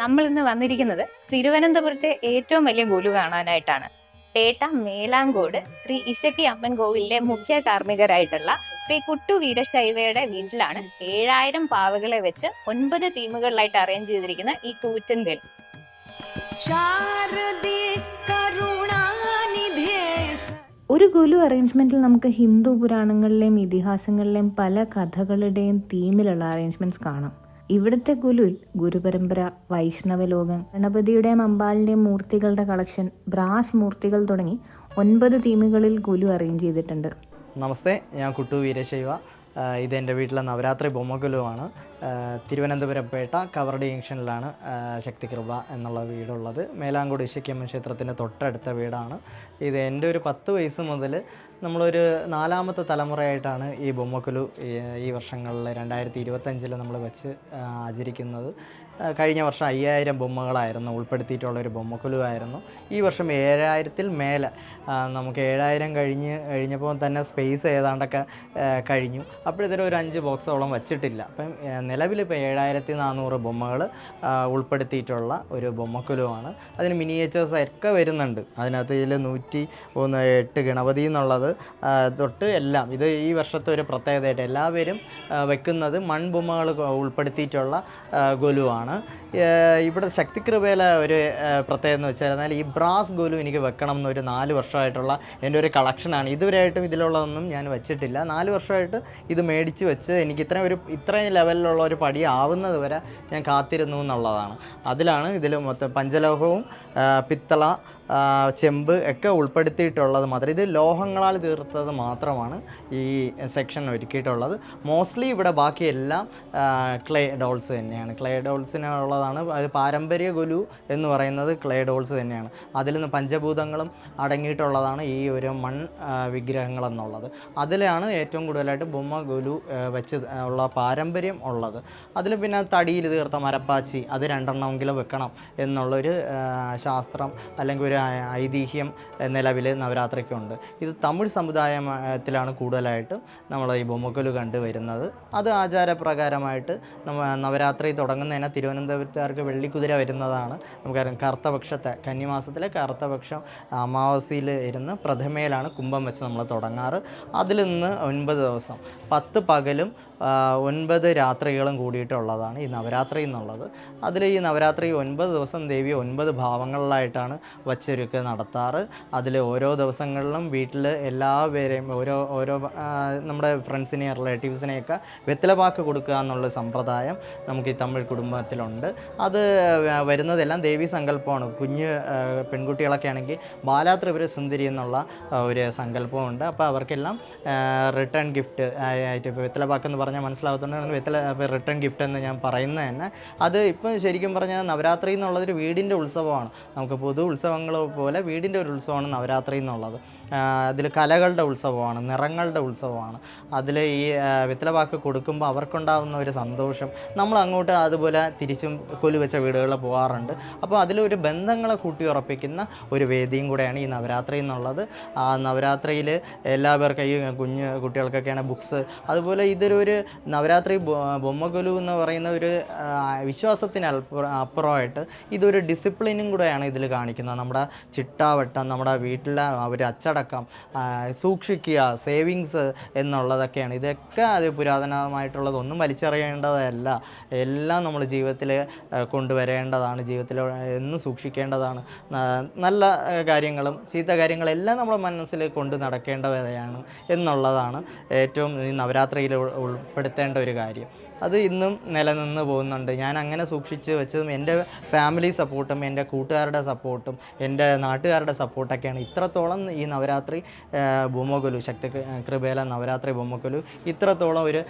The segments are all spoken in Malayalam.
നമ്മൾ ഇന്ന് വന്നിരിക്കുന്നത് തിരുവനന്തപുരത്തെ ഏറ്റവും വലിയ ഗുലു കാണാനായിട്ടാണ്. പേട്ട മേലാങ്കോട് ശ്രീ ഇശക്കി അമ്മൻ കോവിലിലെ മുഖ്യ കാർമ്മികരായിട്ടുള്ള ശ്രീ കുട്ടു വീരശൈവയുടെ വീട്ടിലാണ് 7000 പാവകളെ വെച്ച് 9 തീമുകളിലായിട്ട് അറേഞ്ച് ചെയ്തിരിക്കുന്ന ഈ കൂറ്റൻ ഗൽ. ഒരു ഗുലു അറേഞ്ച്മെന്റിൽ നമുക്ക് ഹിന്ദു പുരാണങ്ങളിലെയും ഇതിഹാസങ്ങളിലെയും പല കഥകളുടെയും തീമിലുള്ള അറേഞ്ച്മെന്റ്സ് കാണാം. ഇവിടുത്തെ ഗുലുവിൽ ഗുരുപരമ്പര, വൈഷ്ണവലോകം, ഗണപതിയുടെയും അമ്പാളിൻ്റെയും മൂർത്തികളുടെ കളക്ഷൻ, ബ്രാസ് മൂർത്തികൾ തുടങ്ങി 9 തീമുകളിൽ ഗുലു അറേഞ്ച് ചെയ്തിട്ടുണ്ട്. നമസ്തേ, ഞാൻ കുട്ടു വീരശൈവ. ഇതെൻ്റെ വീട്ടിലെ നവരാത്രി ബൊമ്മഗുലുവാണ്. തിരുവനന്തപുരം പേട്ട കവറടി ജംഗ്ഷനിലാണ് ശക്തികൃപ എന്നുള്ള വീടുള്ളത്. മേലാങ്കോട് ഇശക്കിയമ്മൻ ക്ഷേത്രത്തിൻ്റെ തൊട്ടടുത്ത വീടാണ് ഇത്. എൻ്റെ ഒരു 10 വയസ്സ് മുതൽ നമ്മളൊരു 4ാമത്തെ തലമുറയായിട്ടാണ് ഈ ബൊമ്മക്കുലു ഈ വർഷങ്ങളിൽ 2025 നമ്മൾ വെച്ച് ആചരിക്കുന്നത്. കഴിഞ്ഞ വർഷം 5000 ബൊമ്മകളായിരുന്നു ഉൾപ്പെടുത്തിയിട്ടുള്ളൊരു ബൊമ്മക്കുലുവായിരുന്നു. ഈ വർഷം 7000-ൽ മേലെ നമുക്ക് 7000 കഴിഞ്ഞപ്പോൾ തന്നെ സ്പേസ് ഏതാണ്ടൊക്കെ കഴിഞ്ഞു. അപ്പോഴത്തേനും ഒരു 5 ബോക്സോളം വച്ചിട്ടില്ല. അപ്പം നിലവിലിപ്പോൾ 7400 ബൊമ്മകൾ ഉൾപ്പെടുത്തിയിട്ടുള്ള ഒരു ബൊമ്മക്കുലുവാണ്. അതിന് മിനിയേച്ചേഴ്സ് ഒക്കെ വരുന്നുണ്ട്. അതിനകത്ത് ഇതിൽ 108 ഗണപതി എന്നുള്ളത് തൊട്ട് എല്ലാം. ഇത് ഈ വർഷത്തെ ഒരു പ്രത്യേകതയായിട്ട് എല്ലാവരും വെക്കുന്നത് മൺബൊമ്മകൾ ഉൾപ്പെടുത്തിയിട്ടുള്ള ഗുലുവാണ്. ഇവിടെ ശക്തികൃപയിലെ ഒരു പ്രത്യേകത എന്ന് വെച്ചാൽ ഈ ബ്രാസ് ഗുലു എനിക്ക് വെക്കണം എന്നൊരു 4 വർഷമായിട്ടുള്ള എൻ്റെ ഒരു കളക്ഷനാണ്. ഇതുവരെയായിട്ടും ഇതിലുള്ളതൊന്നും ഞാൻ വെച്ചിട്ടില്ല. 4 വർഷമായിട്ട് ഇത് മേടിച്ച് വെച്ച് എനിക്ക് ഇത്രയും ലെവലിലുള്ള ഒരു പടി ആവുന്നത് വരെ ഞാൻ കാത്തിരുന്നു എന്നുള്ളതാണ്. അതിലാണ് ഇതിൽ മൊത്തം പഞ്ചലോഹവും പിത്തള, ചെമ്പ് ഒക്കെ ഉൾപ്പെടുത്തിയിട്ടുള്ളത് മാത്രം. ഇത് ലോഹങ്ങളാൽ തീർത്തത് മാത്രമാണ് ഈ സെക്ഷൻ ഒരുക്കിയിട്ടുള്ളത്. മോസ്റ്റ്ലി ഇവിടെ ബാക്കിയെല്ലാം ക്ലേ ഡോൾസ് തന്നെയാണ്. ക്ലേ ഡോൾസിനുള്ളതാണ്. അത് പാരമ്പര്യ ഗുലു എന്ന് പറയുന്നത് ക്ലേ ഡോൾസ് തന്നെയാണ്. അതിൽ നിന്ന് പഞ്ചഭൂതങ്ങളും അടങ്ങിയിട്ടുള്ളതാണ് ഈ ഒരു മൺ വിഗ്രഹങ്ങളെന്നുള്ളത്. അതിലാണ് ഏറ്റവും കൂടുതലായിട്ട് ബൊമ്മ ഗുലു വെച്ച് ഉള്ള പാരമ്പര്യം ഉള്ളത്. അതിൽ പിന്നെ തടിയിൽ തീർത്ത മരപ്പാച്ചി അത് 2 എണ്ണമെങ്കിലും വെക്കണം എന്നുള്ളൊരു ശാസ്ത്രം അല്ലെങ്കിൽ ഒരു ഐതിഹ്യം നിലവിൽ നവരാത്രിക്കുണ്ട്. ഇത് തമിഴ് സമുദായത്തിലാണ് കൂടുതലായിട്ടും നമ്മൾ ഈ ബൊമ്മക്കുലു കണ്ടുവരുന്നത്. അത് ആചാരപ്രകാരമായിട്ട് നവരാത്രി തുടങ്ങുന്നതിന് തിരുവനന്തപുരത്തുകാർക്ക് വെള്ളിക്കുതിര വരുന്നതാണ്. നമുക്കറിയാം, കറുത്തപക്ഷത്തെ കന്നിമാസത്തിലെ കറുത്തപക്ഷം അമാവാസിയിൽ ഇരുന്ന് പ്രഥമയിലാണ് കുംഭം വെച്ച് നമ്മൾ തുടങ്ങാറ്. അതിൽ നിന്ന് 9 ദിവസം 10 പകലും 9 രാത്രികളും കൂടിയിട്ടുള്ളതാണ് ഈ നവരാത്രി എന്നുള്ളത്. അതിൽ ഈ നവരാത്രി 9 ദിവസം ദേവി 9 ഭാവങ്ങളിലായിട്ടാണ് വച്ചൊരുക്ക് നടത്താറ്. അതിൽ ഓരോ ദിവസങ്ങളിലും വീട്ടിൽ എല്ലാവരെയും ഓരോ നമ്മുടെ ഫ്രണ്ട്സിനെയും റിലേറ്റീവ്സിനെയൊക്കെ വെറ്റിലപാക്ക് കൊടുക്കുക എന്നുള്ള സമ്പ്രദായം നമുക്ക് ഈ തമിഴ് കുടുംബത്തിലുണ്ട്. അത് വരുന്നതെല്ലാം ദേവീ സങ്കല്പമാണ്. കുഞ്ഞ് പെൺകുട്ടികളൊക്കെ ആണെങ്കിൽ ബാലാത്രിപുര സുന്ദരി എന്നുള്ള ഒരു സങ്കല്പമുണ്ട്. അപ്പോൾ അവർക്കെല്ലാം റിട്ടേൺ ഗിഫ്റ്റ് ആയിട്ട്, ഇപ്പോൾ വെറ്റിലപാക്ക് എന്ന് പറഞ്ഞാൽ മനസ്സിലാകത്തുകൊണ്ട് റിട്ടേൺ ഗിഫ്റ്റ് എന്ന് ഞാൻ പറയുന്നത് തന്നെ. അത് ഇപ്പം ശരിക്കും പറഞ്ഞാൽ നവരാത്രി എന്നുള്ളതൊരു വീടിൻ്റെ ഉത്സവമാണ്. നമുക്ക് പൊതു ഉത്സവങ്ങൾ പോലെ വീടിൻ്റെ ഒരു ഉത്സവമാണ് നവരാത്രി എന്നുള്ളത്. അതിൽ കലകളുടെ ഉത്സവമാണ്, നിറങ്ങളുടെ ഉത്സവമാണ്. അതിൽ ഈ വെറ്റിലപാക്ക് കൊടുക്കുമ്പോൾ അവർക്കുണ്ടാകുന്ന ഒരു സന്തോഷം നമ്മൾ അങ്ങോട്ട് അതുപോലെ തിരിച്ചും കൊലുവെച്ച വീടുകളിൽ പോകാറുണ്ട്. അപ്പോൾ അതിലൊരു ബന്ധങ്ങളെ കൂട്ടിയുറപ്പിക്കുന്ന ഒരു വേദിയും കൂടെയാണ് ഈ നവരാത്രി എന്നുള്ളത്. ആ നവരാത്രിയിൽ എല്ലാവർക്കും ഈ കുഞ്ഞ് കുട്ടികൾക്കൊക്കെയാണ് ബുക്സ്. അതുപോലെ ഇതൊരു നവരാത്രി ബൊമ്മഗുലു എന്ന് പറയുന്ന ഒരു വിശ്വാസത്തിന് അപ്പുറമായിട്ട് ഇതൊരു ഡിസിപ്ലിനും കൂടെയാണ് ഇതിൽ കാണിക്കുന്നത്. നമ്മുടെ ചിട്ടാവട്ടം, നമ്മുടെ വീട്ടിലെ ഒരു അച്ചടക്കം സൂക്ഷിക്കുക, സേവിങ്സ് എന്നുള്ളതൊക്കെയാണ്. ഇതൊക്കെ അത് പുരാതനമായിട്ടുള്ളതൊന്നും വലിച്ചെറിയേണ്ടതല്ല. എല്ലാം നമ്മൾ ജീവിതത്തിൽ കൊണ്ടുവരേണ്ടതാണ്, ജീവിതത്തിൽ എന്നും സൂക്ഷിക്കേണ്ടതാണ്. നല്ല കാര്യങ്ങളും ചീത്ത കാര്യങ്ങളെല്ലാം നമ്മൾ മനസ്സിൽ കൊണ്ട് നടക്കേണ്ടവയാണ് എന്നുള്ളതാണ് ഏറ്റവും ഈ നവരാത്രിയിൽ ഉൾപ്പെടുത്തേണ്ട ഒരു കാര്യം. അത് ഇന്നും നിലനിന്ന് പോകുന്നുണ്ട്. ഞാൻ അങ്ങനെ സൂക്ഷിച്ച് വെച്ചതും എൻ്റെ ഫാമിലി സപ്പോർട്ടും എൻ്റെ കൂട്ടുകാരുടെ സപ്പോർട്ടും എൻ്റെ നാട്ടുകാരുടെ സപ്പോർട്ടൊക്കെയാണ് ഇത്രത്തോളം ഈ നവരാത്രി ബൊമ്മഗുലു, ശക്തി കൃപയിലെ നവരാത്രി ബൊമ്മഗുലു ഇത്രത്തോളം ഒരു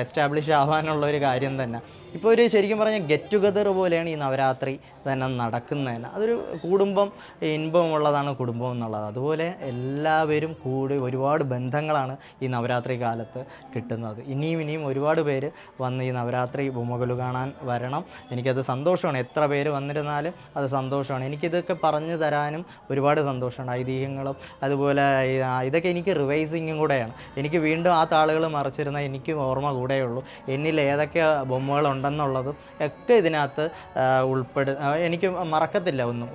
എസ്റ്റാബ്ലിഷ് ആവാനുള്ള ഒരു കാര്യം തന്നെ. ഇപ്പോൾ ഒരു ശരിക്കും പറഞ്ഞാൽ ഗെറ്റ് ടുഗദർ പോലെയാണ് ഈ നവരാത്രി തന്നെ നടക്കുന്നതന്നെ. അതൊരു കുടുംബം, ഇൻപമുള്ളതാണ് കുടുംബം എന്നുള്ളത്. അതുപോലെ എല്ലാവരും കൂടി ഒരുപാട് ബന്ധങ്ങളാണ് ഈ നവരാത്രി കാലത്ത് കിട്ടുന്നത്. ഇനിയും ഒരുപാട് പേര് വന്ന് ഈ നവരാത്രി ബൊമ്മഗുലു കാണാൻ വരണം. എനിക്കത് സന്തോഷമാണ്. എത്ര പേര് വന്നിരുന്നാലും അത് സന്തോഷമാണ്. എനിക്കിതൊക്കെ പറഞ്ഞു തരാനും ഒരുപാട് സന്തോഷമാണ്. ഐതിഹ്യങ്ങളും അതുപോലെ ഇതൊക്കെ എനിക്ക് റിവൈസിങ്ങും കൂടെയാണ്. എനിക്ക് വീണ്ടും ആ താളുകൾ മറിച്ചിരുന്നാൽ എനിക്ക് ഓർമ്മ കൂടെയുള്ളൂ. എന്നിൽ ഏതൊക്കെ ബൊമ്മകളുണ്ട് ഉണ്ടെന്നുള്ളതും ഒക്കെ ഇതിനകത്ത് എനിക്ക് മറക്കത്തില്ല ഒന്നും.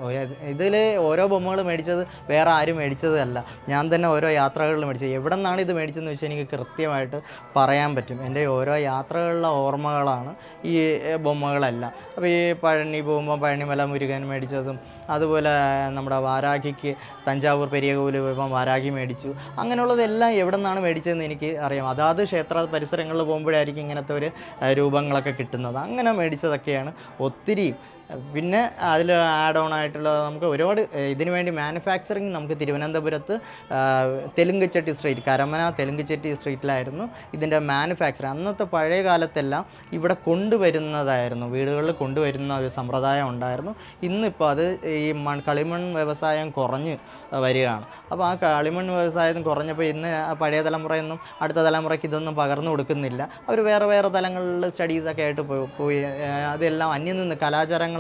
ഇതിൽ ഓരോ ബൊമ്മകൾ മേടിച്ചത് വേറെ ആരും മേടിച്ചതല്ല, ഞാൻ തന്നെ ഓരോ യാത്രകളിൽ മേടിച്ചത്. എവിടെ നിന്നാണ് ഇത് മേടിച്ചതെന്ന് വെച്ചാൽ എനിക്ക് കൃത്യമായിട്ട് പറയാൻ പറ്റും. എൻ്റെ ഓരോ യാത്രകളിലെ ഓർമ്മകളാണ് ഈ ബൊമ്മകളെല്ലാം. അപ്പോൾ ഈ പഴനി പോകുമ്പോൾ പഴനിമല മുരുകൻ മേടിച്ചതും, അതുപോലെ നമ്മുടെ വാരാഹിക്ക് തഞ്ചാവൂർ പെരിയ കോവിൽ പോയപ്പോൾ വാരാഹി മേടിച്ചു. അങ്ങനെയുള്ളതെല്ലാം എവിടെ നിന്നാണ് മേടിച്ചതെന്ന് എനിക്ക് അറിയാം. അതാത് ക്ഷേത്ര പരിസരങ്ങളിൽ പോകുമ്പോഴായിരിക്കും ഇങ്ങനത്തെ ഒരു രൂപങ്ങളൊക്കെ കിട്ടുന്നത്. അങ്ങനെ മേടിച്ചതൊക്കെയാണ് ഒത്തിരി. പിന്നെ അതിൽ ആഡ് ഓൺ ആയിട്ടുള്ള നമുക്ക് ഒരുപാട് ഇതിനു വേണ്ടി മാനുഫാക്ചറിങ് നമുക്ക് തിരുവനന്തപുരത്ത് തെലുങ്കുചെട്ടി സ്ട്രീറ്റ്, കരമന തെലുങ്കുചെട്ടി സ്ട്രീറ്റിലായിരുന്നു ഇതിൻ്റെ മാനുഫാക്ചറിങ്. അന്നത്തെ പഴയ കാലത്തെല്ലാം ഇവിടെ കൊണ്ടുവരുന്നതായിരുന്നു, വീടുകളിൽ കൊണ്ടുവരുന്ന ഒരു സമ്പ്രദായം ഉണ്ടായിരുന്നു. ഇന്നിപ്പോൾ അത് ഈ കളിമൺ വ്യവസായം കുറഞ്ഞ് വരികയാണ്. അപ്പോൾ ആ കളിമൺ വ്യവസായം കുറഞ്ഞപ്പോൾ ഇന്ന് പഴയ തലമുറയൊന്നും അടുത്ത തലമുറയ്ക്ക് ഇതൊന്നും പകർന്നു കൊടുക്കുന്നില്ല. അവർ വേറെ വേറെ തലങ്ങളിൽ സ്റ്റഡീസൊക്കെ ആയിട്ട് പോയി അതെല്ലാം അന്യം നിന്ന്, കലാചാരങ്ങളെല്ലാം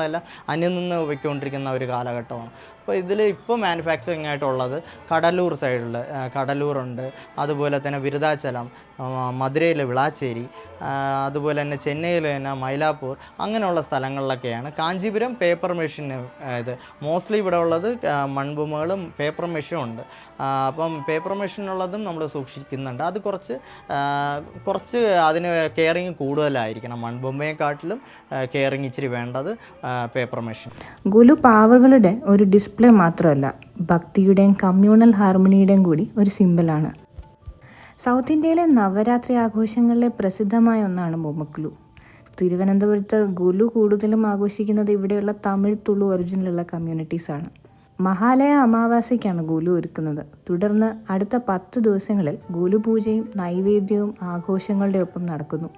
അന്യം നിന്ന് പോയിക്കൊണ്ടിരിക്കുന്ന ഒരു കാലഘട്ടമാണ്. അപ്പോൾ ഇതിൽ ഇപ്പോൾ മാനുഫാക്ചറിങ് ആയിട്ടുള്ളത് കടലൂർ സൈഡിൽ കടലൂറുണ്ട്, അതുപോലെ തന്നെ വിരുദാചലം, മധുരയിൽ വിളാച്ചേരി, അതുപോലെ തന്നെ ചെന്നൈയിൽ തന്നെ മൈലാപ്പൂർ, അങ്ങനെയുള്ള സ്ഥലങ്ങളിലൊക്കെയാണ്. കാഞ്ചീപുരം പേപ്പർ മെഷീൻ, ഇത് മോസ്റ്റ്ലി ഇവിടെ ഉള്ളത് മൺബൊമ്മകളും പേപ്പർ മെഷീനും ഉണ്ട്. അപ്പം പേപ്പർ മെഷീനുള്ളതും നമ്മൾ സൂക്ഷിക്കുന്നുണ്ട്. അത് കുറച്ച് അതിന് കെയറിങ് കൂടുതലായിരിക്കണം. മൺബൊമ്മയെക്കാട്ടിലും കെയറിങ് ഇച്ചിരി വേണ്ടത് പേപ്പർ മെഷീൻ. ഗുലു പാവകളുടെ ഒരു ഡിസ്പ്ലേ മാത്രമല്ല, ഭക്തിയുടെയും കമ്മ്യൂണൽ ഹാർമണിയുടെയും കൂടി ഒരു സിംബലാണ്. സൗത്ത് ഇന്ത്യയിലെ നവരാത്രി ആഘോഷങ്ങളിലെ പ്രസിദ്ധമായ ഒന്നാണ് ബൊമ്മക്കുലു. തിരുവനന്തപുരത്ത് ഗുലു കൂടുതലും ആഘോഷിക്കുന്നത് ഇവിടെയുള്ള തമിഴ്, തുളു ഒറിജിനലുള്ള കമ്മ്യൂണിറ്റീസാണ്. മഹാലയ അമാവാസിക്കാണ് ഗുലു ഒരുക്കുന്നത്. തുടർന്ന് അടുത്ത 10 ദിവസങ്ങളിൽ ഗുലു പൂജയും നൈവേദ്യവും ആഘോഷങ്ങളുടെ ഒപ്പം നടക്കുന്നു.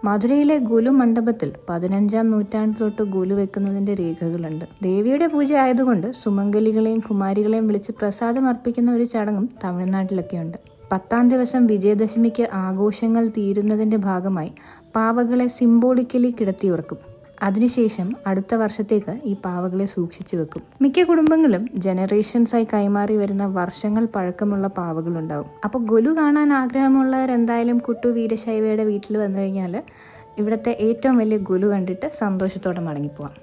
മധുരയിലെ ഗുലു മണ്ഡപത്തിൽ 15-ാം നൂറ്റാണ്ട് തൊട്ട് ഗുലു വെക്കുന്നതിൻ്റെ രേഖകളുണ്ട്. ദേവിയുടെ പൂജ ആയതുകൊണ്ട് സുമംഗലികളെയും കുമാരികളെയും വിളിച്ച് പ്രസാദം അർപ്പിക്കുന്ന ഒരു ചടങ്ങും തമിഴ്നാട്ടിലൊക്കെയുണ്ട്. 10ാം ദിവസം വിജയദശമിക്ക് ആഘോഷങ്ങൾ തീരുന്നതിൻ്റെ ഭാഗമായി പാവകളെ സിംബോളിക്കലി കിടത്തിയുറക്കും. അതിനുശേഷം അടുത്ത വർഷത്തേക്ക് ഈ പാവകളെ സൂക്ഷിച്ചു വെക്കും. മിക്ക കുടുംബങ്ങളും ജനറേഷൻസായി കൈമാറി വരുന്ന വർഷങ്ങൾ പഴക്കമുള്ള പാവകളുണ്ടാവും. അപ്പോൾ ഗുലു കാണാൻ ആഗ്രഹമുള്ളവർ എന്തായാലും കുട്ടു വീരശൈവയുടെ വീട്ടിൽ വന്നു കഴിഞ്ഞാൽ ഇവിടുത്തെ ഏറ്റവും വലിയ ഗുലു കണ്ടിട്ട് സന്തോഷത്തോടെ മടങ്ങിപ്പോവാം.